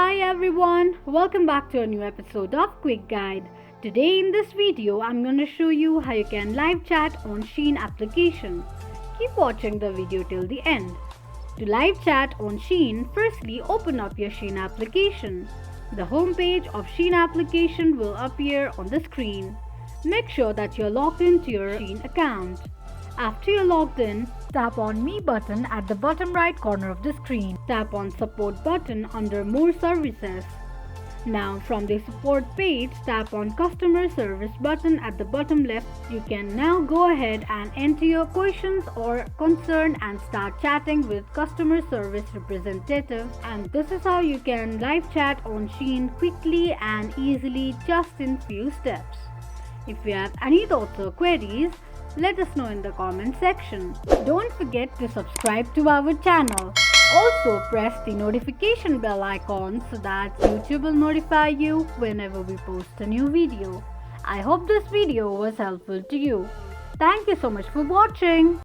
Hi everyone, welcome back to a new episode of Quick Guide. Today in this video, I'm going to show you how you can live chat on Shein application. Keep watching the video till the end. To live chat on Shein, firstly open up your Shein application. The home page of Shein application will appear on the screen. Make sure that you're logged into your Shein account. After you're logged in, tap on Me button at the bottom right corner of the screen. Tap on Support button under More Services. Now from the support page, tap on Customer Service button at the bottom left. You can now go ahead and enter your questions or concern and start chatting with customer service representative. And this is how you can live chat on Shein quickly and easily just in few steps. If you have any thoughts or queries, let us know in the comment section. Don't forget to subscribe to our channel. Also press the notification bell icon so that YouTube will notify you whenever we post a new video. I hope this video was helpful to you. Thank you so much for watching.